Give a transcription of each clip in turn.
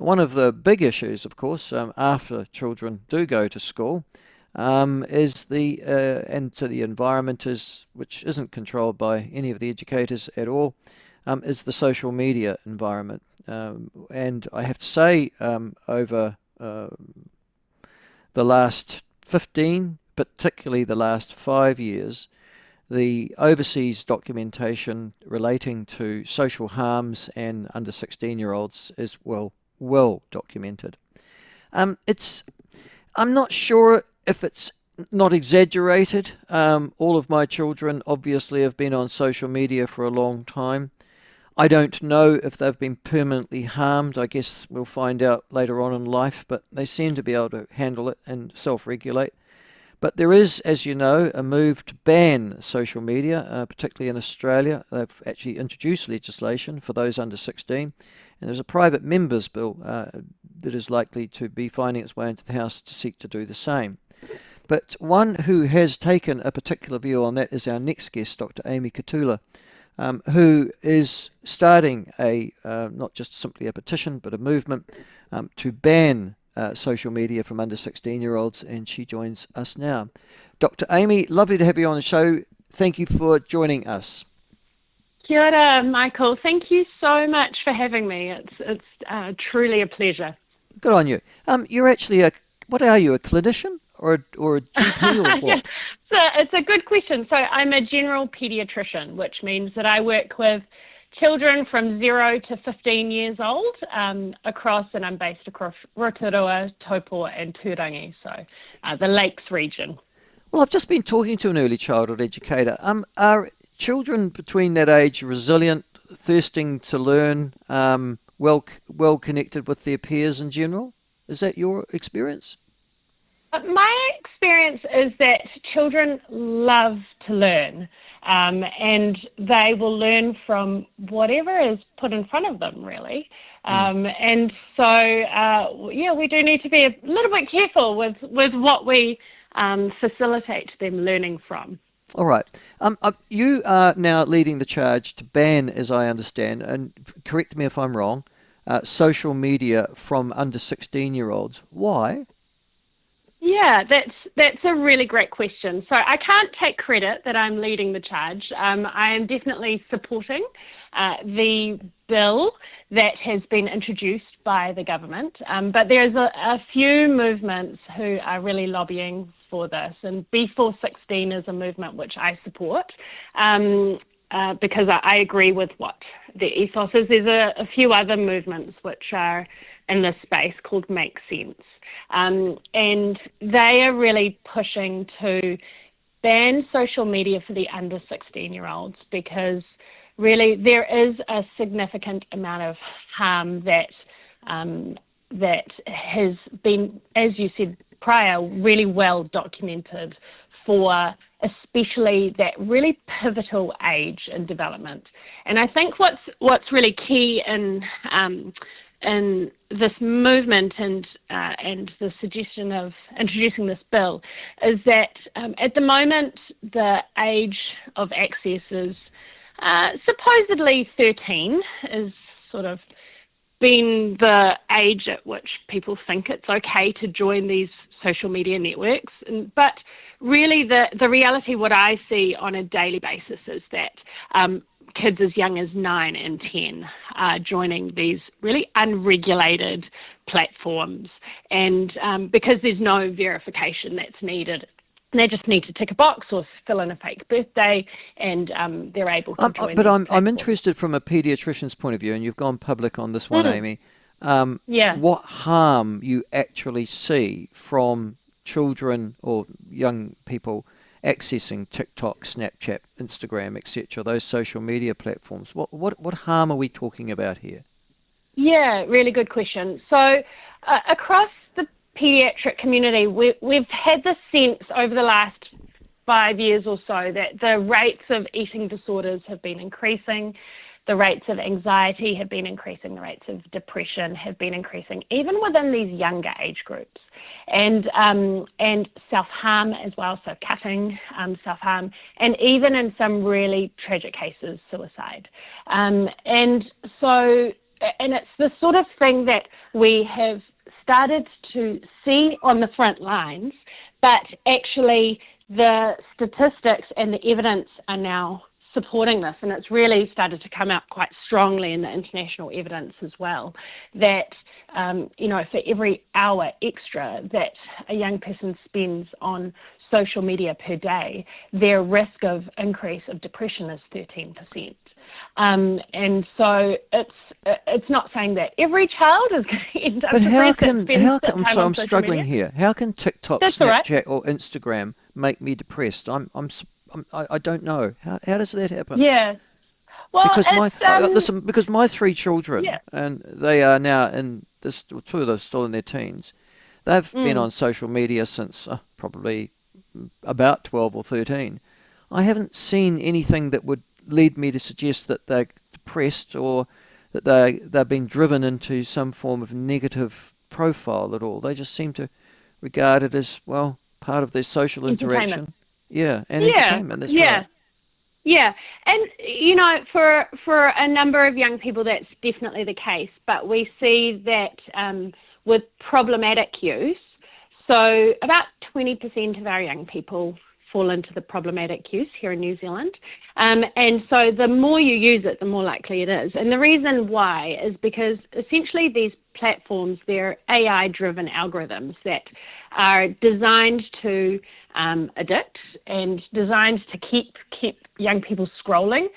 one of the big issues, of course, after children do go to school, is the and to the environment is which isn't controlled by any of the educators at all, is the social media environment. And I have to say, over the last 15, particularly the last 5 years, the overseas documentation relating to social harms and under 16-year-olds is well documented. It's I'm not sure if it's not exaggerated. All of my children obviously have been on social media for a long time. I don't know if they've been permanently harmed. I guess we'll find out later on in life, but they seem to be able to handle it and self-regulate. But there is, as you know, a move to ban social media, particularly in Australia. They've actually introduced legislation for those under 16, and there's a private members bill that is likely to be finding its way into the House to seek to do the same. But one who has taken a particular view on that is our next guest, Dr. Aimee Kettoola, who is starting not just simply a petition, but a movement to ban social media from under 16-year-olds, and she joins us now. Dr. Aimee, lovely to have you on the show. Thank you for joining us. Kia ora, Michael. Thank you so much for having me. It's truly a pleasure. Good on you. You're actually what are you, a clinician or a GP or what? Yeah, it's a good question. So I'm a general pediatrician, which means that I work with children from 0 to 15 years old and I'm based across Rotorua, Taupo and Turangi, so the Lakes region. Well, I've just been talking to an early childhood educator. Are children between that age resilient, thirsting to learn, well connected with their peers in general? Is that your experience? My experience is that children love to learn, and they will learn from whatever is put in front of them, really. And so, we do need to be a little bit careful with what we facilitate them learning from. All right. You are now leading the charge to ban, as I understand, and correct me if I'm wrong, social media from under 16-year-olds. Why? Yeah, that's a really great question. So I can't take credit that I'm leading the charge. I am definitely supporting the bill that has been introduced by the government, but there's a few movements who are really lobbying for this, and B416 is a movement which I support because I agree with what the ethos is. There's a few other movements which are in this space called Make Sense. And they are really pushing to ban social media for the under 16-year-olds because really there is a significant amount of harm that has been, as you said prior, really well documented for especially that really pivotal age in development. And I think what's really key in this movement and the suggestion of introducing this bill is that at the moment the age of access is supposedly 13 is sort of been the age at which people think it's okay to join these social media networks. But really the reality, what I see on a daily basis is that kids as young as 9 and 10 are joining these really unregulated platforms, and because there's no verification that's needed, they just need to tick a box or fill in a fake birthday, and they're able to join. But I'm interested from a paediatrician's point of view, and you've gone public on this one, Aimee. What harm you actually see from children or young people accessing TikTok, Snapchat, Instagram, etc., those social media platforms? What harm are we talking about here? Yeah, really good question. So across the pediatric community, we've had the sense over the last 5 years or so that the rates of eating disorders have been increasing, the rates of anxiety have been increasing, the rates of depression have been increasing, even within these younger age groups. And self-harm as well, so cutting, self-harm, and even in some really tragic cases, suicide. And so it's the sort of thing that we have started to see on the front lines, but actually the statistics and the evidence are now supporting this, and it's really started to come out quite strongly in the international evidence as well, that for every hour extra that a young person spends on social media per day, their risk of increase of depression is 13%. And so it's not saying that every child is going to end up depressed. I'm struggling here. How can TikTok, That's Snapchat, right. or Instagram make me depressed? I don't know. How does that happen? Yeah. Well, Because my three children, yeah. and they are now two of them still in their teens. They've been on social media since probably about 12 or 13. I haven't seen anything that would lead me to suggest that they're depressed or that they're being driven into some form of negative profile at all. They just seem to regard it as, well, part of their social interaction. Yeah, and entertainment. That's right. Yeah, and for a number of young people, that's definitely the case. But we see that with problematic use, so about 20% of our young people fall into the problematic use here in New Zealand. And so the more you use it, the more likely it is. And the reason why is because essentially these platforms, they're AI-driven algorithms that are designed to addict and designed to keep young people scrolling.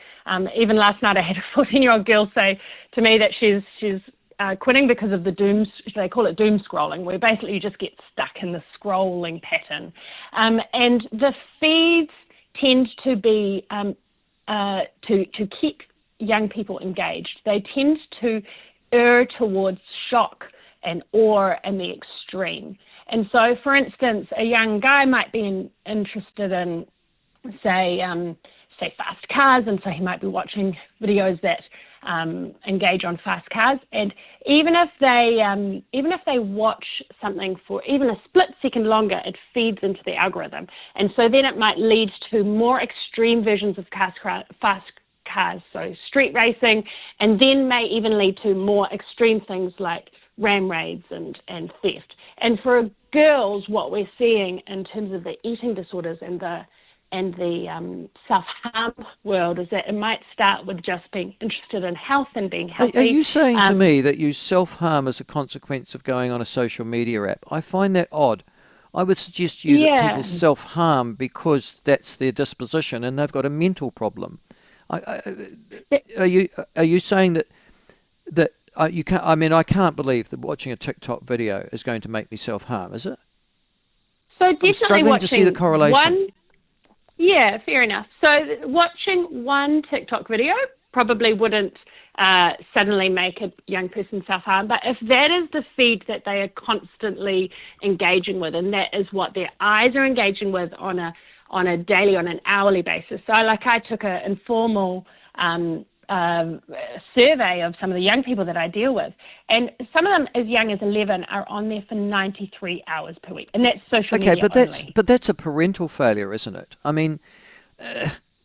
Even last night I had a 14-year-old girl say to me that she's quitting because of they call it doom scrolling, where basically you just get stuck in the scrolling pattern. And the feeds tend to be, to keep young people engaged, they tend to err towards shock and awe and the extreme. And so, for instance, a young guy might be interested in, say fast cars, and so he might be watching videos that engage on fast cars. And even if they watch something for even a split second longer, it feeds into the algorithm. And so then it might lead to more extreme versions of fast cars, so street racing, and then may even lead to more extreme things like ram raids and theft. And for girls, what we're seeing in terms of the eating disorders and the self-harm world is that it might start with just being interested in health and being healthy. Are you saying to me that you self-harm as a consequence of going on a social media app? I find that odd. I would suggest to you that people self-harm because that's their disposition and they've got a mental problem. Are you saying that you can't? I mean, I can't believe that watching a TikTok video is going to make me self-harm. Is it? So definitely I'm struggling to see the correlation. Yeah, fair enough. So watching one TikTok video probably wouldn't suddenly make a young person self-harm, but if that is the feed that they are constantly engaging with, and that is what their eyes are engaging with on a daily, on an hourly basis. So I took an informal survey of some of the young people that I deal with, and some of them as young as 11 are on there for 93 hours per week, and that's social media only. But that's a parental failure, isn't it? I mean,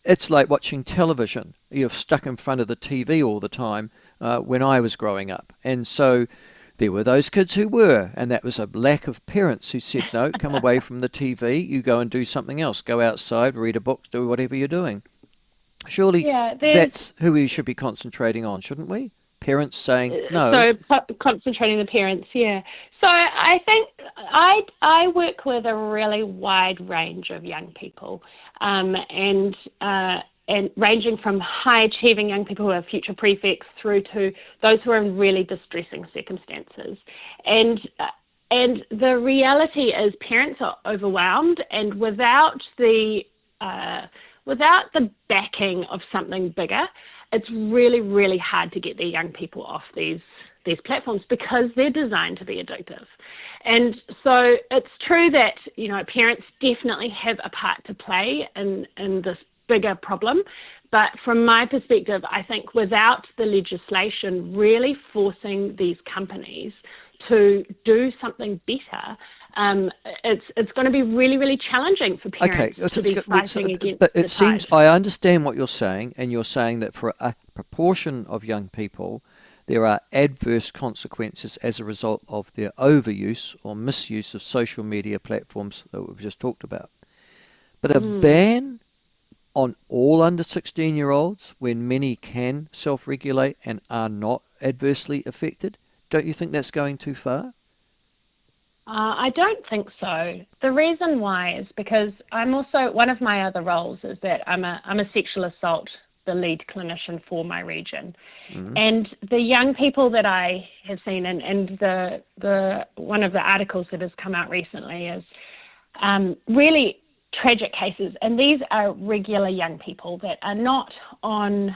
it's like watching television. You're stuck in front of the TV all the time when I was growing up, and so there were those kids who were, and that was a lack of parents who said, no, come away from the TV, you go and do something else, go outside, read a book, do whatever you're doing. Surely that's who we should be concentrating on, shouldn't we? Parents saying no. So concentrating the parents, yeah. So I think I work with a really wide range of young people, and ranging from high-achieving young people who are future prefects through to those who are in really distressing circumstances. And the reality is parents are overwhelmed, and without the backing of something bigger, it's really, really hard to get their young people off these platforms because they're designed to be addictive. And so it's true that, parents definitely have a part to play in this bigger problem. But from my perspective, I think without the legislation really forcing these companies to do something better, it's going to be really, really challenging for parents to be fighting against But it seems I understand what you're saying, and you're saying that for a proportion of young people, there are adverse consequences as a result of their overuse or misuse of social media platforms that we've just talked about. But a ban on all under 16-year-olds when many can self-regulate and are not adversely affected, don't you think that's going too far? I don't think so. The reason why is because I'm also, one of my other roles is that I'm a sexual assault, the lead clinician for my region. And the young people that I have seen, and the one of the articles that has come out recently is really tragic cases. And these are regular young people that are not on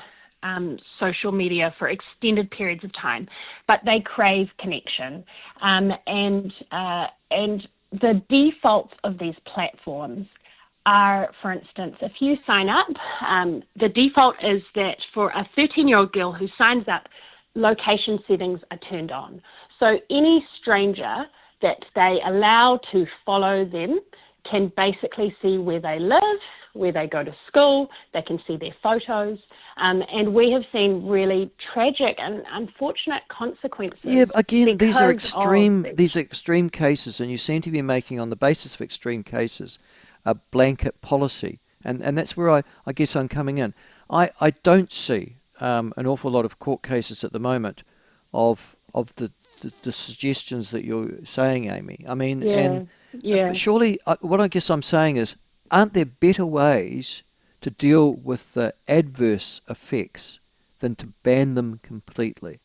social media for extended periods of time, but they crave connection. And the defaults of these platforms are, for instance, if you sign up, the default is that for a 13-year-old girl who signs up, location settings are turned on. So any stranger that they allow to follow them can basically see where they live, where they go to school, they can see their photos, and we have seen really tragic and unfortunate consequences. Yeah, but again, these are because extreme cases, and you seem to be making, on the basis of extreme cases, a blanket policy, and that's where I guess I'm coming in. I don't see an awful lot of court cases at the moment of the suggestions that you're saying, Aimee. I mean, surely what I guess I'm saying is, aren't there better ways to deal with the adverse effects than to ban them completely?